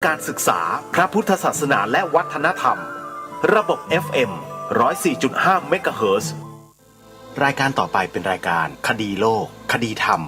การศึกษาพระพุทธศาสนาและวัฒนธรรมระบบ FM 104.5 เมกะเฮิรตซ์รายการต่อไปเป็นรายการคดีโลกคดีธรรม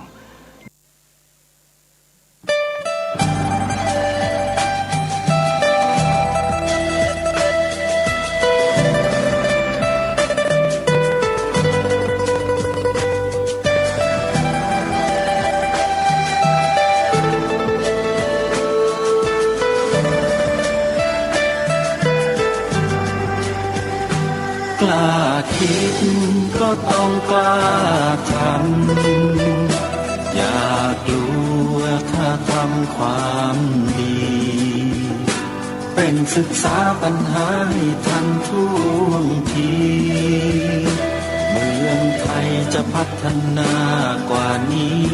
กล้าคิดก็ต้องกล้าทำอย่ากลัวถ้าทำความดีเป็นศึกษาปัญหาให้ทันท่วงทีเมืองไทยจะพัฒนากว่านี้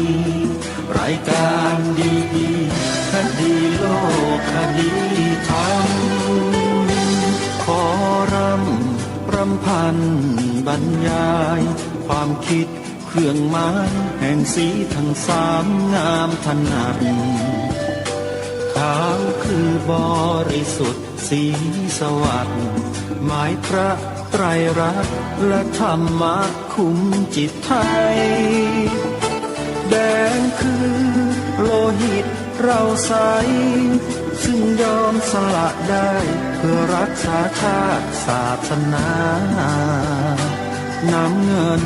รายการดีๆคดีโลกคดีธรรมขอรำพันบรรยายความคิดเครื่องหมายแห่งสีทั้งสามงามถนัดขาวคือบริสุทธิ์สีสวัสดิ์หมายพระไตรรัตน์และธรรมะคุ้มจิตไทยแดงคือโลหิตเราใสซึ่งยอมสละได้เพื่อรักษาชาติศาสนาน้ำเงิน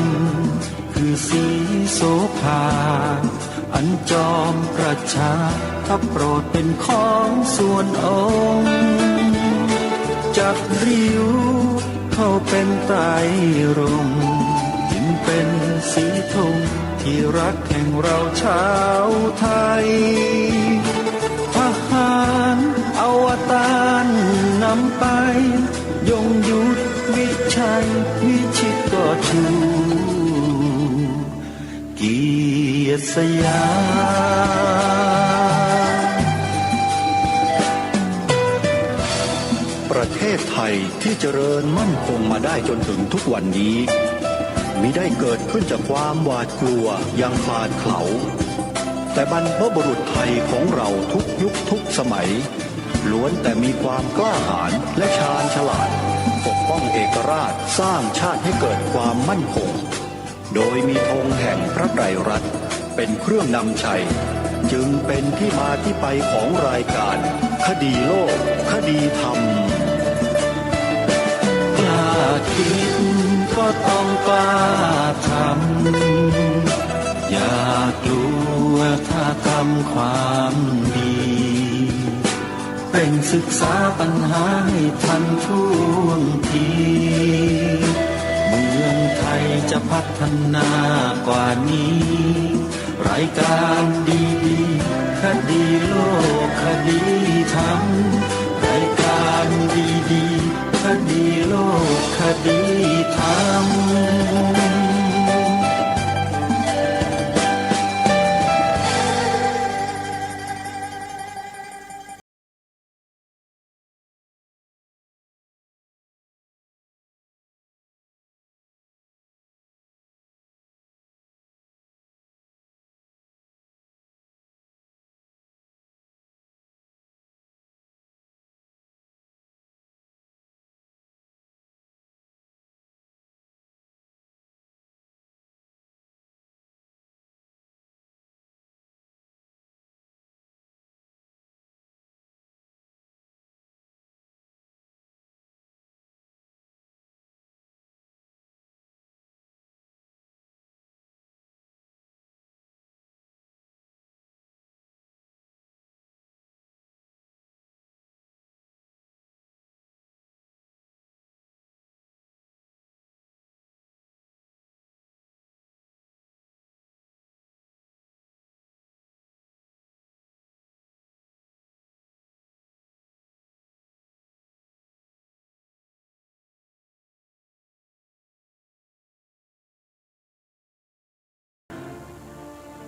คือสีโสภาอันจอมประชาถ้าโปรดเป็นของส่วนองค์จากริ้วเข้าเป็นไตรรงค์จึงเป็นสีธงที่รักแห่งเราชาวไทยทหารอวตารนำไปยงยุทธวิชัยวิชิตก็ชูเกียรติสยามประเทศไทยที่เจริญมั่นคงมาได้จนถึงทุกวันนี้มิได้เกิดขึ้นจากความหวาดกลัวอย่างพลาดเขลาแต่บรรพบุรุษไทยของเราทุกยุคทุกสมัยล้วนแต่มีความกล้าหาญและชาญฉลาดปกป้องเอกราชสร้างชาติให้เกิดความมั่นคงโดยมีธงแห่งพระไตรรัตน์เป็นเครื่องนำชัยจึงเป็นที่มาที่ไปของรายการคดีโลกคดีธรรมกล้าคิดก็ต้องกล้าทำอย่ากลัวถ้าทำความดีเป็นศึกษาปัญหาให้ทันท่วงทีเมืองไทยจะพัฒนากว่านี้รายการดีๆคดีโลกคดีธรรมรายการดีๆคดีโลกคดีธรรม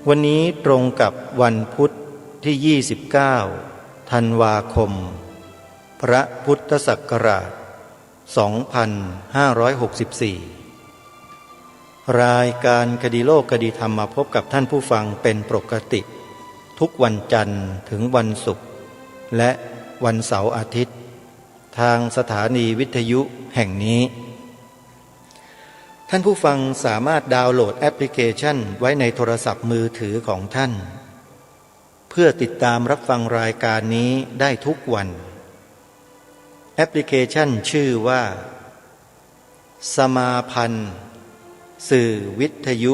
วันนี้ตรงกับวันพุธที่ 29 ธันวาคม พระพุทธศักราช 2564 รายการคดีโลกคดีธรรมมาพบกับท่านผู้ฟังเป็นปกติทุกวันจันทร์ถึงวันศุกร์และ วันเสาร์อาทิตย์ทางสถานีวิทยุแห่งนี้ท่านผู้ฟังสามารถดาวน์โหลดแอปพลิเคชันไว้ในโทรศัพท์มือถือของท่านเพื่อติดตามรับฟังรายการนี้ได้ทุกวันแอปพลิเคชันชื่อว่าสมาพันธ์สื่อวิทยุ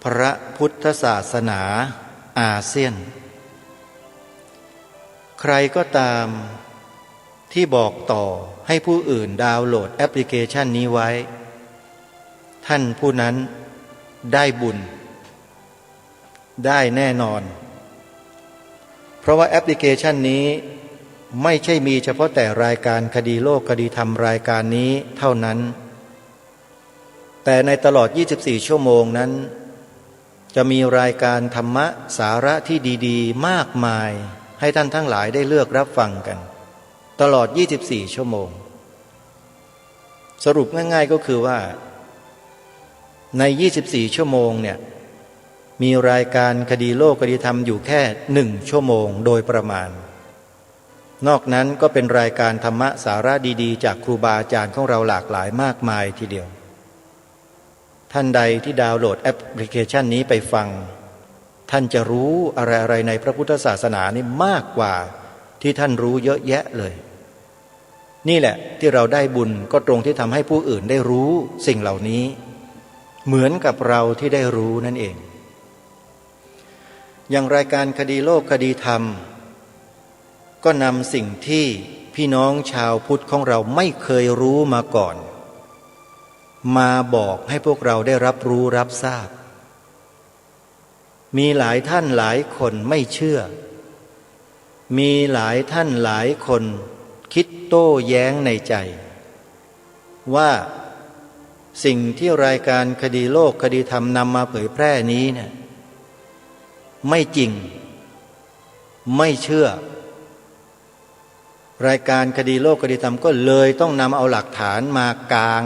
พระพุทธศาสนาอาเซียนใครก็ตามที่บอกต่อให้ผู้อื่นดาวน์โหลดแอปพลิเคชันนี้ไว้ท่านผู้นั้นได้บุญได้แน่นอนเพราะว่าแอปพลิเคชันนี้ไม่ใช่มีเฉพาะแต่รายการคดีโลกคดีธรรมรายการนี้เท่านั้นแต่ในตลอด24ชั่วโมงนั้นจะมีรายการธรรมะสาระที่ดีๆมากมายให้ท่านทั้งหลายได้เลือกรับฟังกันตลอด24ชั่วโมงสรุปง่ายๆก็คือว่าใน24ชั่วโมงเนี่ยมีรายการคดีโลกคดีธรรมอยู่แค่1ชั่วโมงโดยประมาณนอกนั้นก็เป็นรายการธรรมะสาระดีๆจากครูบาอาจารย์ของเราหลากหลายมากมายทีเดียวท่านใดที่ดาวน์โหลดแอปพลิเคชันนี้ไปฟังท่านจะรู้อะไรๆในพระพุทธศาสนานี่มากกว่าที่ท่านรู้เยอะแยะเลยนี่แหละที่เราได้บุญก็ตรงที่ทำให้ผู้อื่นได้รู้สิ่งเหล่านี้เหมือนกับเราที่ได้รู้นั่นเองอย่างรายการคดีโลกคดีธรรมก็นำสิ่งที่พี่น้องชาวพุทธของเราไม่เคยรู้มาก่อนมาบอกให้พวกเราได้รับรู้รับทราบมีหลายท่านหลายคนไม่เชื่อมีหลายท่านหลายคนคิดโต้แย้งในใจว่าสิ่งที่รายการคดีโลกคดีธรรมนำมาเผยแพร่นี้เนี่ยไม่จริงไม่เชื่อรายการคดีโลกคดีธรรมก็เลยต้องนำเอาหลักฐานมากาง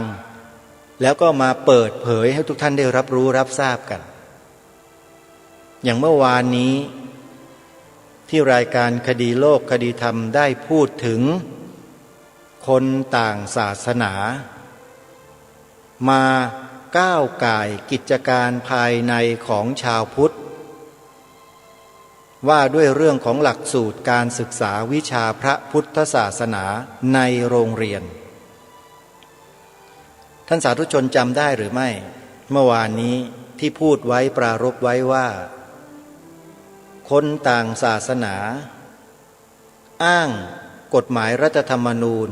แล้วก็มาเปิดเผยให้ทุกท่านได้รับรู้รับทราบกันอย่างเมื่อวานนี้ที่รายการคดีโลกคดีธรรมได้พูดถึงคนต่างศาสนามาก้าวก่ายกิจการภายในของชาวพุทธว่าด้วยเรื่องของหลักสูตรการศึกษาวิชาพระพุทธศาสนาในโรงเรียนท่านสาธุชนจำได้หรือไม่เมื่อวานนี้ที่พูดไว้ปรารภไว้ว่าคนต่างศาสนาอ้างกฎหมายรัฐธรรมนูญ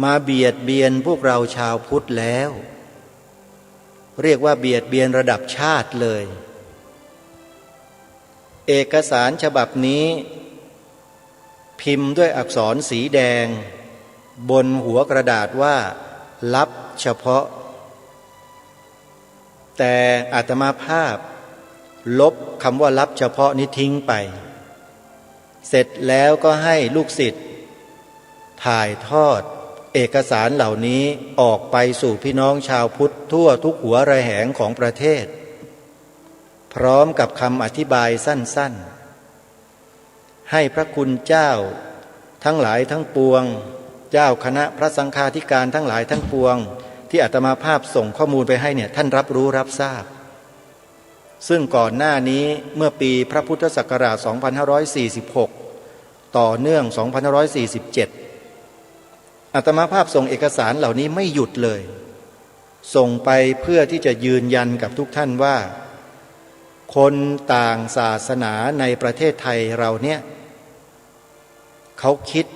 มาเบียดเบียนพวกเราชาวพุทธแล้วเรียกว่าเบียดเบียนระดับชาติเลยเอกสารฉบับนี้พิมพ์ด้วยอักษรสีแดงบนหัวกระดาษว่าลับเฉพาะแต่อาตมาภาพลบคำว่าลับเฉพาะนี้ทิ้งไปเสร็จแล้วก็ให้ลูกศิษย์ถ่ายทอดเอกสารเหล่านี้ออกไปสู่พี่น้องชาวพุทธทั่วทุกหัวระแหงของประเทศพร้อมกับคำอธิบายสั้นๆให้พระคุณเจ้าทั้งหลายทั้งปวงเจ้าคณะพระสังฆาธิการทั้งหลายทั้งปวงที่อาตมาภาพส่งข้อมูลไปให้เนี่ยท่านรับรู้รับทราบซึ่งก่อนหน้านี้เมื่อปีพระพุทธศักราช 2546 ต่อเนื่อง 2547 อาตมาภาพส่งเอกสารเหล่านี้ไม่หยุดเลยส่งไปเพื่อที่จะยืนยันกับทุกท่านว่าคนต่างศาสนาในประเทศไทยเราเนี่ยเขาคิด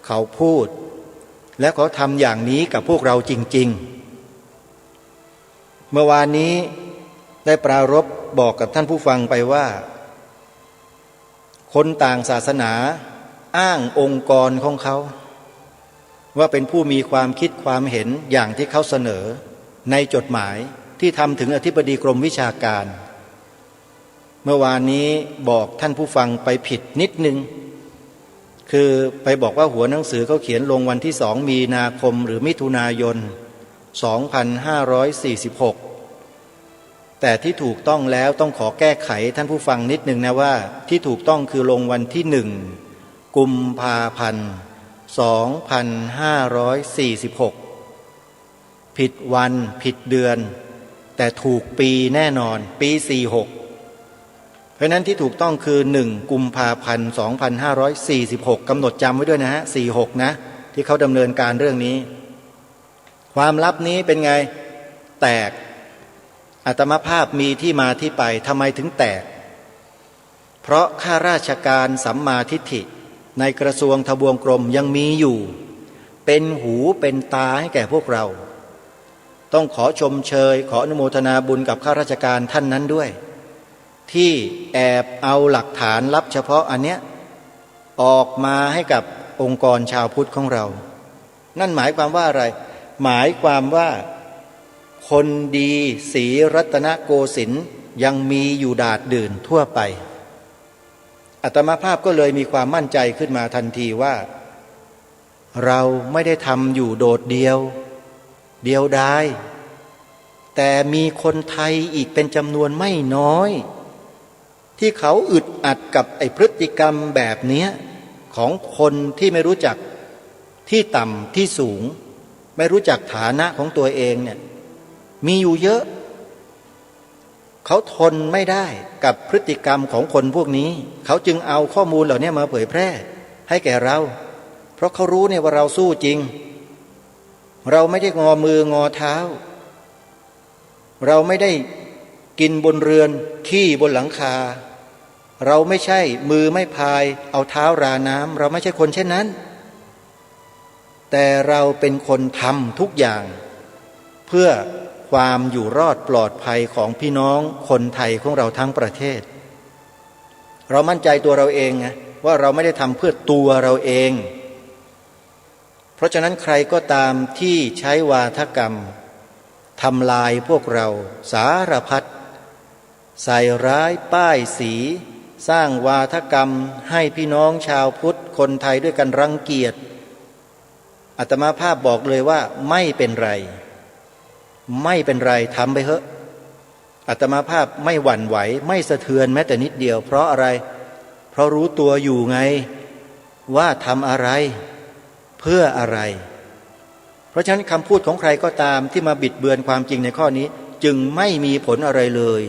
เขาพูดและเขาทำอย่างนี้กับพวกเราจริงๆเมื่อวานนี้ได้ปรารภบอกกับท่านผู้ฟังไปว่าคนต่างศาสนาอ้างองค์กรของเขาว่าเป็นผู้มีความคิดความเห็นอย่างที่เขาเสนอในจดหมายที่ทำถึงอธิบดีกรมวิชาการเมื่อวานนี้บอกท่านผู้ฟังไปผิดนิดนึงคือไปบอกว่าหัวหนังสือเขาเขียนลงวันที่2 มีนาคมหรือมิถุนายน 2546แต่ที่ถูกต้องแล้วต้องขอแก้ไขท่านผู้ฟังนิดนึงนะว่าที่ถูกต้องคือลงวันที่ กุมภาพันธ์ 2546 ผิดวันผิดเดือนแต่ถูกปีแน่นอนปี 46 เพราะนั้นที่ถูกต้องคือ1กุมภาพันธ์ 2546 กำหนดจำไว้ด้วยนะฮะ46นะที่เขาดำเนินการเรื่องนี้ความลับนี้เป็นไงแตกอาตมาภาพมีที่มาที่ไปทำไมถึงแตกเพราะข้าราชการสัมมาทิฏฐิในกระทรวงทบวงกรมยังมีอยู่เป็นหูเป็นตาให้แก่พวกเราต้องขอชมเชยขออนุโมทนาบุญกับข้าราชการท่านนั้นด้วยที่แอบเอาหลักฐานลับเฉพาะอันเนี้ยออกมาให้กับองค์กรชาวพุทธของเรานั่นหมายความว่าอะไรหมายความว่าคนดีศรีรัตนโกสินทร์ยังมีอยู่ดาษดื่นทั่วไปอาตมาภาพก็เลยมีความมั่นใจขึ้นมาทันทีว่าเราไม่ได้ทำอยู่โดดเดียวดายแต่มีคนไทยอีกเป็นจำนวนไม่น้อยที่เขาอึดอัดกับไอ้พฤติกรรมแบบนี้ของคนที่ไม่รู้จักที่ต่ำที่สูงไม่รู้จักฐานะของตัวเองเนี่ยมีอยู่เยอะเขาทนไม่ได้กับพฤติกรรมของคนพวกนี้เขาจึงเอาข้อมูลเหล่านี้มาเผยแพร่ให้แก่เราเพราะเขารู้เนี่ยว่าเราสู้จริงเราไม่ได้งอมืองอเท้าเราไม่ได้กินบนเรือนขี้บนหลังคาเราไม่ใช่มือไม่พายเอาเท้าราน้ำเราไม่ใช่คนเช่นนั้นแต่เราเป็นคนทำทุกอย่างเพื่อความอยู่รอดปลอดภัยของพี่น้องคนไทยของเราทั้งประเทศเรามั่นใจตัวเราเองไงว่าเราไม่ได้ทำเพื่อตัวเราเองเพราะฉะนั้นใครก็ตามที่ใช้วาทกรรมทำลายพวกเราสารพัดใส่ร้ายป้ายสีสร้างวาทกรรมให้พี่น้องชาวพุทธคนไทยด้วยกันรังเกียจอาตมาภาพบอกเลยว่าไม่เป็นไรทำไปเถอะอาตมาภาพไม่หวั่นไหวไม่สะเทือนแม้แต่นิดเดียวเพราะอะไรเพราะรู้ตัวอยู่ไงว่าทำอะไรเพื่ออะไรเพราะฉะนั้นคำพูดของใครก็ตามที่มาบิดเบือนความจริงในข้อนี้จึงไม่มีผลอะไรเลย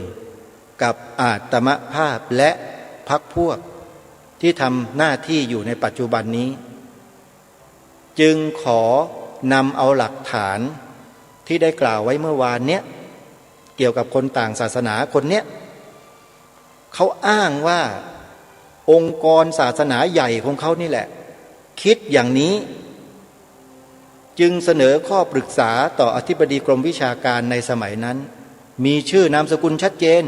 กับอาตมาภาพและพรรคพวกที่ทำหน้าที่อยู่ในปัจจุบันนี้จึงขอนำเอาหลักฐานที่ได้กล่าวไว้เมื่อวานเนี้ยเกี่ยวกับคนต่างศาสนาคนเนี้ยเขาอ้างว่าองค์กรศาสนาใหญ่ของเขานี่แหละคิดอย่างนี้จึงเสนอข้อปรึกษาต่ออธิบดีกรมวิชาการในสมัยนั้นมีชื่อนามสกุลชัดเจน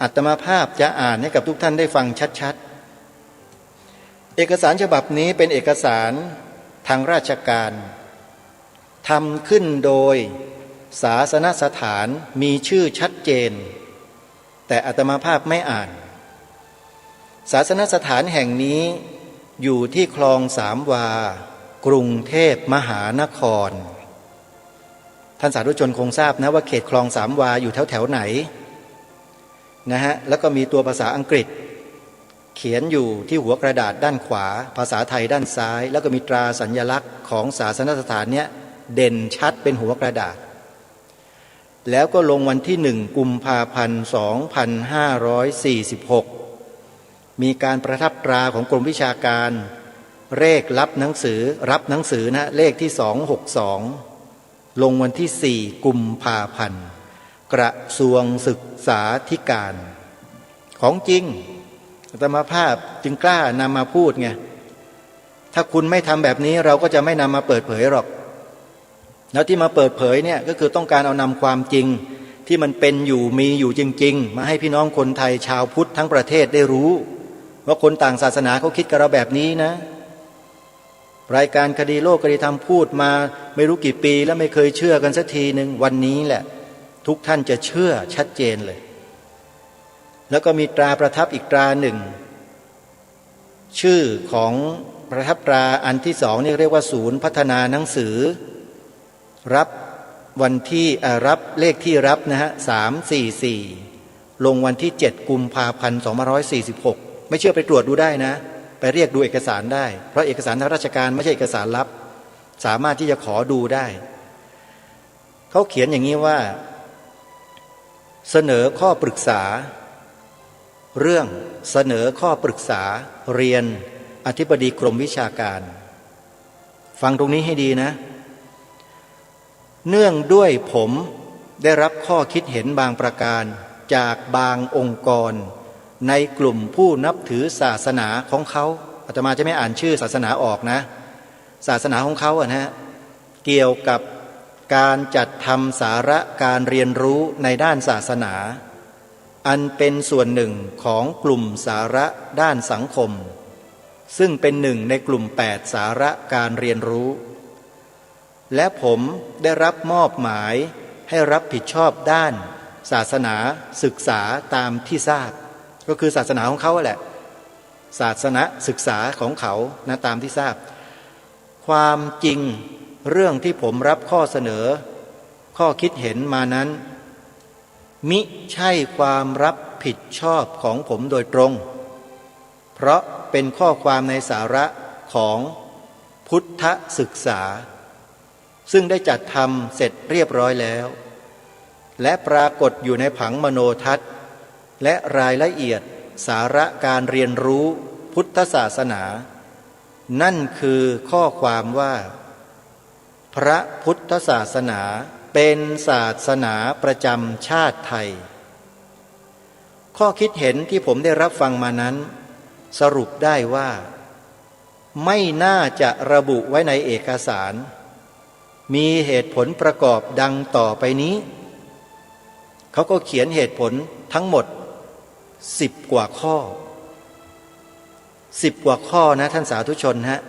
อาตมาภาพจะอ่านให้กับทุกท่านได้ฟังชัดๆเอกสารฉบับนี้เป็นเอกสารทางราชการทำขึ้นโดยศาสนสถานมีชื่อชัดเจนแต่อาตมาภาพไม่อ่านศาสนสถานแห่งนี้อยู่ที่คลองสามวากรุงเทพมหานครท่านสาธุชนคงทราบนะว่าเขตคลองสามวาอยู่แถวไหนนะฮะแล้วก็มีตัวภาษาอังกฤษเขียนอยู่ที่หัวกระดาษด้านขวาภาษาไทยด้านซ้ายแล้วก็มีตราสัญลักษณ์ของศาสนสถานเนี้ยเด่นชัดเป็นหัวกระดาษแล้วก็ลงวันที่1กุมภาพันธ์ 2546มีการประทับตราของกรมวิชาการเลขรับหนังสือนะเลขที่262ลงวันที่4กุมภาพันธ์กระทรวงศึกษาธิการของจริงอาตมาภาพจึงกล้านำมาพูดไงถ้าคุณไม่ทำแบบนี้เราก็จะไม่นำมาเปิดเผยหรอกแล้วที่มาเปิดเผยเนี่ยก็คือต้องการเอานำความจริงที่มันเป็นอยู่มีอยู่จริงๆมาให้พี่น้องคนไทยชาวพุทธทั้งประเทศได้รู้ว่าคนต่างศาสนาเขาคิดกับเราแบบนี้นะรายการคดีโลกคดีธรรมพูดมาไม่รู้กี่ปีแล้วไม่เคยเชื่อกันสักทีหนึ่งวันนี้แหละทุกท่านจะเชื่อชัดเจนเลยแล้วก็มีตราประทับอีกตราหนึ่งชื่อของประทับตราอันที่สองนี่เรียกว่าศูนย์พัฒนาหนังสือรับวันที่รับเลขที่รับนะฮะ344ลงวันที่7กุมภาพันธ์2546ไม่เชื่อไปตรวจดูได้นะ ไปเรียกดูเอกสารได้เพราะเอกสารทางราชการไม่ใช่เอกสารลับสามารถที่จะขอดูได้เขาเขียนอย่างนี้ว่าเสนอข้อปรึกษาเรื่องเสนอข้อปรึกษาเรียนอธิบดีกรมวิชาการฟังตรงนี้ให้ดีนะเนื่องด้วยผมได้รับข้อคิดเห็นบางประการจากบางองค์กรในกลุ่มผู้นับถือศาสนาของเขาอาตมาจะไม่อ่านชื่อศาสนาออกนะศาสนาของเขาอะนะเกี่ยวกับการจัดทำสาระการเรียนรู้ในด้านศาสนาอันเป็นส่วนหนึ่งของกลุ่มสาระด้านสังคมซึ่งเป็นหนึ่งในกลุ่ม8สาระการเรียนรู้และผมได้รับมอบหมายให้รับผิดชอบด้านศาสนาศึกษาตามที่ทราบก็คือศาสนาของเขาแหละศาสนาศึกษาของเขานะตามที่ทราบความจริงเรื่องที่ผมรับข้อเสนอข้อคิดเห็นมานั้นมิใช่ความรับผิดชอบของผมโดยตรงเพราะเป็นข้อความในสาระของพุทธศึกษาซึ่งได้จัดทำเสร็จเรียบร้อยแล้วและปรากฏอยู่ในผังมโนทัศน์และรายละเอียดสาระการเรียนรู้พุทธศาสนานั่นคือข้อความว่าพระพุทธศาสนาเป็นศาสนาประจำชาติไทยข้อคิดเห็นที่ผมได้รับฟังมานั้นสรุปได้ว่าไม่น่าจะระบุไว้ในเอกสารมีเหตุผลประกอบดังต่อไปนี้เขาก็เขียนเหตุผลทั้งหมด10 กว่าข้อ10 กว่าข้อนะท่านสาธุชนฮะ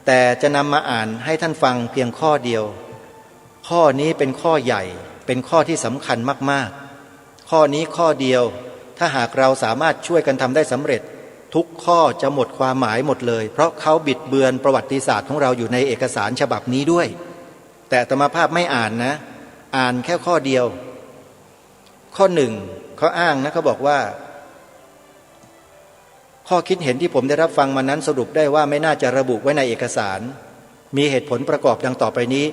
แต่จะนำมาอ่านให้ท่านฟังเพียงข้อเดียวข้อนี้เป็นข้อใหญ่เป็นข้อที่สำคัญมากๆข้อนี้ข้อเดียวถ้าหากเราสามารถช่วยกันทำได้สำเร็จทุกข้อจะหมดความหมายหมดเลยเพราะเขาบิดเบือนประวัติศาสตร์ของเราอยู่ในเอกสารฉบับนี้ด้วยแต่อาตมาภาพไม่อ่านนะอ่านแค่ข้อเดียวข้อหนึ่งเขาอ้างนะเขาบอกว่าข้อคิดเห็นที่ผมได้รับฟังมานั้นสรุปได้ว่าไม่น่าจะระบุไว้ในเอกสารมีเหตุผลประกอบดังต่อไปนี้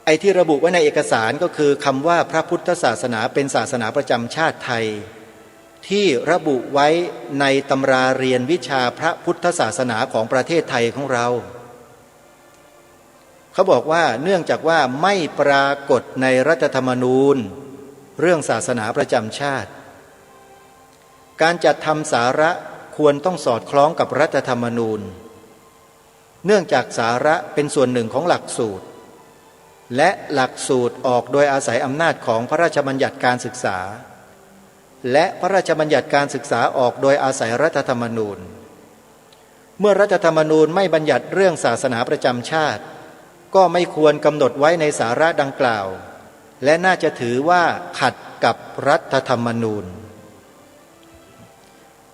ไอ้ที่ระบุไว้ในเอกสารก็คือคำว่าพระพุทธศาสนาเป็นศาสนาประจำชาติไทยที่ระบุไว้ในตำราเรียนวิชาพระพุทธศาสนาของประเทศไทยของเราเขาบอกว่าเนื่องจากว่าไม่ปรากฏในรัฐธรรมนูญเรื่องศาสนาประจำชาติการจัดทำสาระควรต้องสอดคล้องกับรัฐธรรมนูญเนื่องจากสาระเป็นส่วนหนึ่งของหลักสูตรและหลักสูตรออกโดยอาศัยอำนาจของพระราชบัญญัติการศึกษาและพระราชบัญญัติการศึกษาออกโดยอาศัยรัฐธรรมนูญเมื่อรัฐธรรมนูญไม่บัญญัติเรื่องศาสนาประจำชาติก็ไม่ควรกำหนดไว้ในสาระดังกล่าวและน่าจะถือว่าขัดกับรัฐธรรมนูญ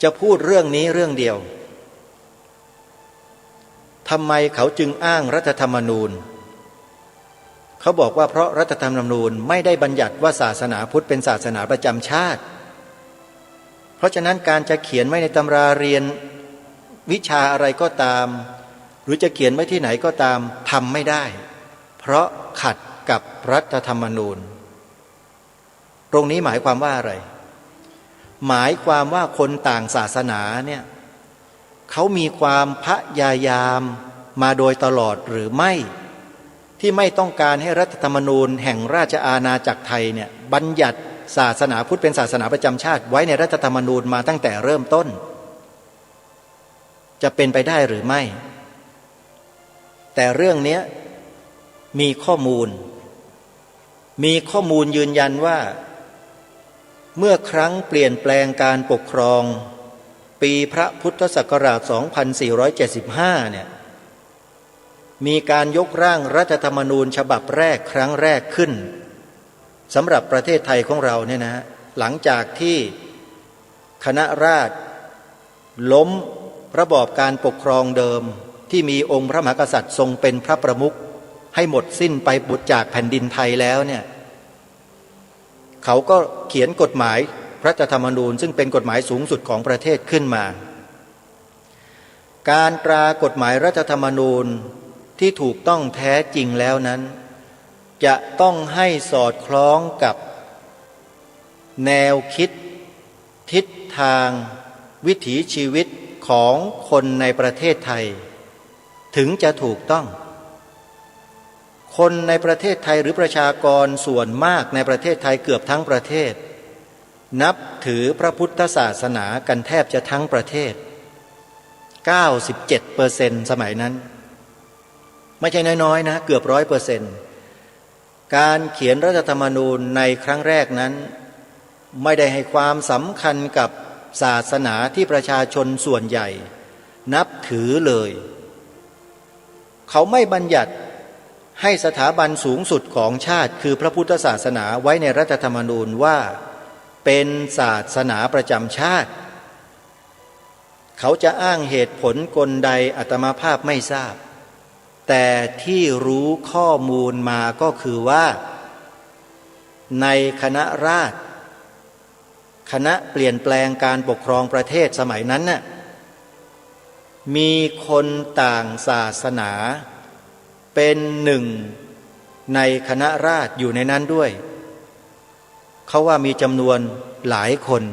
จะพูดเรื่องนี้เรื่องเดียวทำไมเขาจึงอ้างรัฐธรรมนูญเขาบอกว่าเพราะรัฐธรรมนูญไม่ได้บัญญัติว่าศาสนาพุทธเป็นศาสนาประจำชาติเพราะฉะนั้นการจะเขียนไว้ในตำราเรียนวิชาอะไรก็ตามหรือจะเขียนไว้ที่ไหนก็ตามทำไม่ได้เพราะขัดกับรัฐธรรมนูญตรงนี้หมายความว่าอะไรหมายความว่าคนต่างศาสนาเนี่ยเขามีความพยายามมาโดยตลอดหรือไม่ที่ไม่ต้องการให้รัฐธรรมนูญแห่งราชอาณาจักรไทยเนี่ยบัญญัติศาสนาพุทธเป็นศาสนาประจำชาติไว้ในรัฐธรรมนูญมาตั้งแต่เริ่มต้นจะเป็นไปได้หรือไม่แต่เรื่องนี้มีข้อมูลยืนยันว่าเมื่อครั้งเปลี่ยนแปลงการปกครองปีพระพุทธศักราช 2475 เนี่ยมีการยกร่างรัฐธรรมนูญฉบับแรกครั้งแรกขึ้นสำหรับประเทศไทยของเราเนี่ยนะหลังจากที่คณะราษฎรล้มระบอบการปกครองเดิมที่มีองค์พระมหากษัตริย์ทรงเป็นพระประมุขให้หมดสิ้นไปบุตรจากแผ่นดินไทยแล้วเนี่ยเขาก็เขียนกฎหมายรัฐธรรมนูญซึ่งเป็นกฎหมายสูงสุดของประเทศขึ้นมา การตรากฎหมายรัฐธรรมนูญที่ถูกต้องแท้จริงแล้วนั้นจะต้องให้สอดคล้องกับแนวคิดทิศทางวิถีชีวิตของคนในประเทศไทยถึงจะถูกต้องคนในประเทศไทยหรือประชากรส่วนมากในประเทศไทยเกือบทั้งประเทศนับถือพระพุทธศาสนากันแทบจะทั้งประเทศ 97% สมัยนั้นไม่ใช่น้อยๆนะเกือบ 100%การเขียนรัฐธรรมนูญในครั้งแรกนั้นไม่ได้ให้ความสำคัญกับศาสนาที่ประชาชนส่วนใหญ่นับถือเลยเขาไม่บัญญัติให้สถาบันสูงสุดของชาติคือพระพุทธศาสนาไว้ในรัฐธรรมนูญว่าเป็นศาสนาประจำชาติเขาจะอ้างเหตุผลกลใดอาตมาภาพไม่ทราบแต่ที่รู้ข้อมูลมาก็คือว่าในคณะราษฎรคณะเปลี่ยนแปลงการปกครองประเทศสมัยนั้นน่ะมีคนต่างศาสนาเป็นหนึ่งในคณะราษฎรอยู่ในนั้นด้วยเขาว่ามีจำนวนหลายคน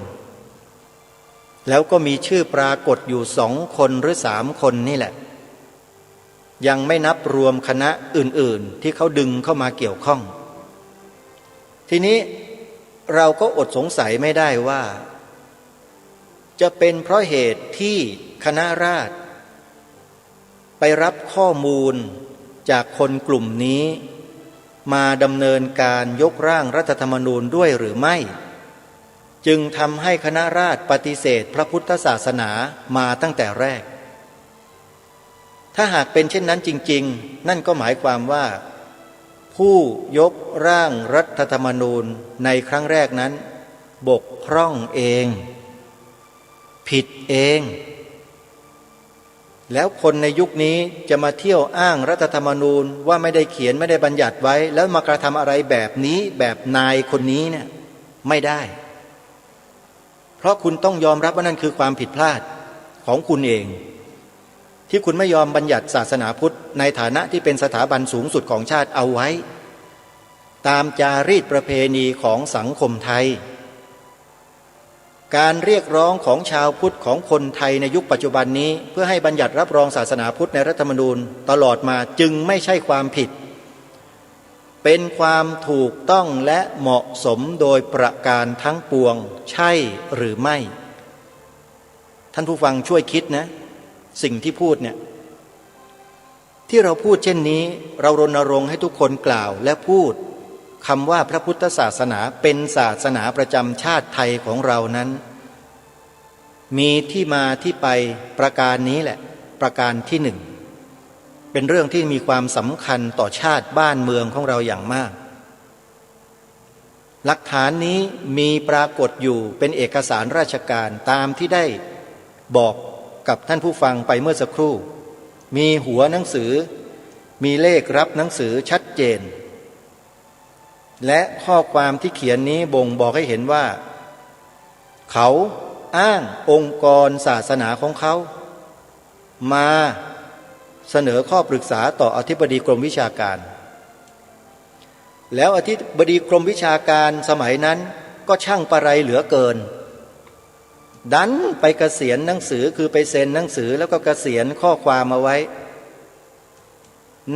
แล้วก็มีชื่อปรากฏอยู่2 คนหรือ3 คนนี่แหละยังไม่นับรวมคณะอื่นๆที่เขาดึงเข้ามาเกี่ยวข้องทีนี้เราก็อดสงสัยไม่ได้ว่าจะเป็นเพราะเหตุที่คณะราษฎรไปรับข้อมูลจากคนกลุ่มนี้มาดำเนินการยกร่างรัฐธรรมนูญด้วยหรือไม่จึงทำให้คณะราษฎรปฏิเสธพระพุทธศาสนามาตั้งแต่แรกถ้าหากเป็นเช่นนั้นจริงๆนั่นก็หมายความว่าผู้ยกร่างรัฐธรรมนูญในครั้งแรกนั้นบกพร่องเองผิดเองแล้วคนในยุคนี้จะมาเที่ยวอ้างรัฐธรรมนูญว่าไม่ได้เขียนไม่ได้บัญญัติไว้แล้วมากระทำอะไรแบบนี้แบบนายคนนี้เนี่ยไม่ได้เพราะคุณต้องยอมรับว่านั่นคือความผิดพลาดของคุณเองที่คุณไม่ยอมบัญญัติศาสนาพุทธในฐานะที่เป็นสถาบันสูงสุดของชาติเอาไว้ตามจารีตประเพณีของสังคมไทยการเรียกร้องของชาวพุทธของคนไทยในยุคปัจจุบันนี้เพื่อให้บัญญัติรับรองศาสนาพุทธในรัฐธรรมนูญตลอดมาจึงไม่ใช่ความผิดเป็นความถูกต้องและเหมาะสมโดยประการทั้งปวงใช่หรือไม่ท่านผู้ฟังช่วยคิดนะสิ่งที่พูดเนี่ยที่เราพูดเช่นนี้เรารณรงค์ให้ทุกคนกล่าวและพูดคำว่าพระพุทธศาสนาเป็นศาสนาประจำชาติไทยของเรานั้นมีที่มาที่ไปประการนี้แหละประการที่ 1เป็นเรื่องที่มีความสำคัญต่อชาติบ้านเมืองของเราอย่างมากหลักฐานนี้มีปรากฏอยู่เป็นเอกสารราชการตามที่ได้บอกกับท่านผู้ฟังไปเมื่อสักครู่มีหัวหนังสือมีเลขรับหนังสือชัดเจนและข้อความที่เขียนนี้บ่งบอกให้เห็นว่าเขาอ้างองค์กรศาสนาของเขามาเสนอข้อปรึกษาต่ออธิบดีกรมวิชาการแล้วอธิบดีกรมวิชาการสมัยนั้นก็ช่างประไรเหลือเกินดันไปเกษียณหนังสือคือไปเซ็นหนังสือแล้วก็เกษียณข้อความมาไว้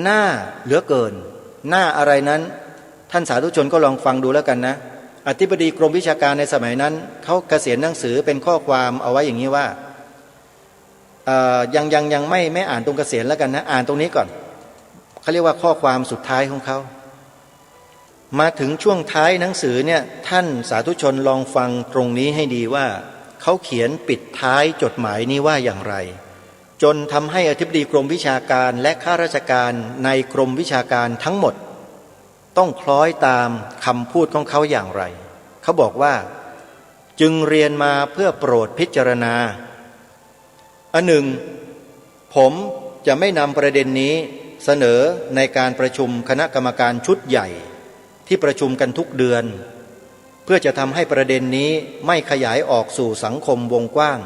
หน้าเหลือเกินหน้าอะไรนั้นท่านสาธุชนก็ลองฟังดูแล้วกันนะอธิบดีกรมวิชาการในสมัยนั้นเขาเกษียณหนังสือเป็นข้อความเอาไว้อย่างนี้ว่ายังไม่อ่านตรงเกษียณแล้วกันนะอ่านตรงนี้ก่อนเขาเรียกว่าข้อความสุดท้ายของเขามาถึงช่วงท้ายหนังสือเนี่ยท่านสาธุชนลองฟังตรงนี้ให้ดีว่าเขาเขียนปิดท้ายจดหมายนี้ว่าอย่างไรจนทำให้อธิบดีกรมวิชาการและข้าราชการในกรมวิชาการทั้งหมดต้องคล้อยตามคำพูดของเขาอย่างไรเขาบอกว่าจึงเรียนมาเพื่อโปรดพิจารณาอันหนึ่งผมจะไม่นำประเด็นนี้เสนอในการประชุมคณะกรรมการชุดใหญ่ที่ประชุมกันทุกเดือนเพื่อจะทำให้ประเด็นนี้ไม่ขยายออกสู่สังคมวงกว้าง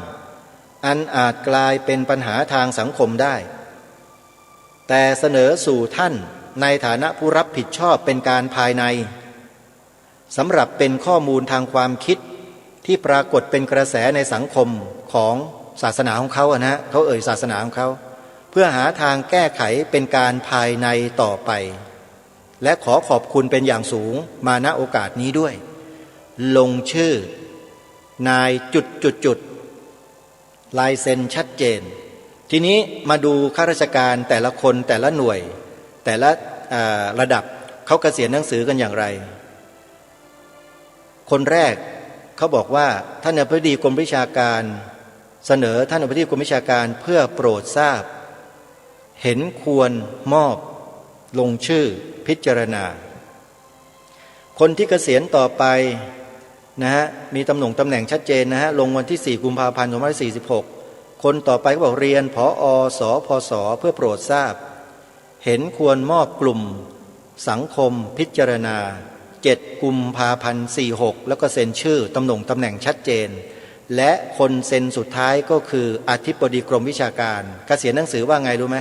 อันอาจกลายเป็นปัญหาทางสังคมได้แต่เสนอสู่ท่านในฐานะผู้รับผิดชอบเป็นการภายในสำหรับเป็นข้อมูลทางความคิดที่ปรากฏเป็นกระแสในสังคมของศาสนาของเขานะเขาศาสนาของเขาเพื่อหาทางแก้ไขเป็นการภายในต่อไปและขอขอบคุณเป็นอย่างสูงมาณโอกาสนี้ด้วยลงชื่อนายจุดลายเซ็นชัดเจนทีนี้มาดูข้าราชการแต่ละคนแต่ละหน่วยแต่ละระดับเขาเกษียณหนังสือกันอย่างไรคนแรกเขาบอกว่าท่านอธิบดีกรมวิชาการเสนอท่านอธิบดีกรมวิชาการเพื่อโปรดทราบเห็นควรมอบลงชื่อพิจารณาคนที่เกษียณต่อไปนะฮะมีตำแหน่งชัดเจนนะฮะลงวันที่4 กุมภาพันธ์ 2546คนต่อไปก็บอกเรียนผอ.สพส.เพื่อโปรดทราบเห็นควรมอบกลุ่มสังคมพิจารณา7 กุมภาพันธ์ 46แล้วก็เซ็นชื่อตำแหน่งชัดเจนและคนเซ็นสุดท้ายก็คืออธิบดีกรมวิชาการเกษียณหนังสือว่าไงรู้ไหม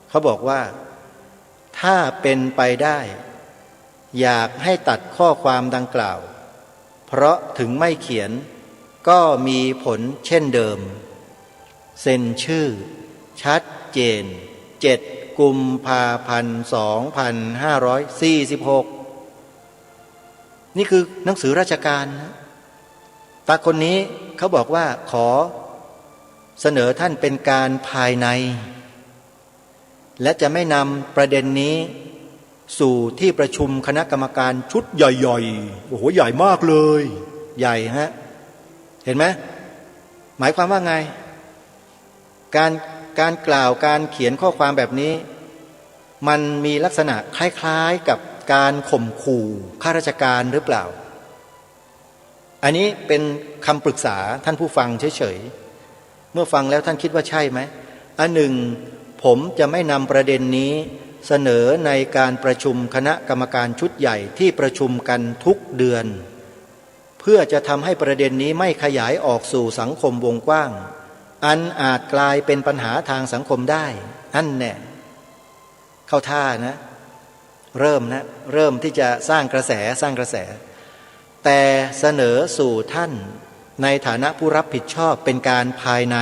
เขาบอกว่าถ้าเป็นไปได้อยากให้ตัดข้อความดังกล่าวเพราะถึงไม่เขียนก็มีผลเช่นเดิมเซ็นชื่อชัดเจน7 กุมภาพันธ์ 2546นี่คือหนังสือราชการนะตาคนนี้เขาบอกว่าขอเสนอท่านเป็นการภายในและจะไม่นำประเด็นนี้สู่ที่ประชุมคณะกรรมการชุดใหญ่ๆโอ้โหใหญ่มากเลยใหญ่ฮะเห็นไหมหมายความว่าไงการกล่าวการเขียนข้อความแบบนี้มันมีลักษณะคล้ายๆกับการข่มขู่ข้าราชการหรือเปล่าอันนี้เป็นคำปรึกษาท่านผู้ฟังเฉยๆเมื่อฟังแล้วท่านคิดว่าใช่ไหมอันหนึ่งผมจะไม่นำประเด็นนี้เสนอในการประชุมคณะกรรมการชุดใหญ่ที่ประชุมกันทุกเดือนเพื่อจะทำให้ประเด็นนี้ไม่ขยายออกสู่สังคมวงกว้างอันอาจกลายเป็นปัญหาทางสังคมได้นั่นแน่เข้าท่านะเริ่มที่จะสร้างกระแสแต่เสนอสู่ท่านในฐานะผู้รับผิดชอบเป็นการภายใน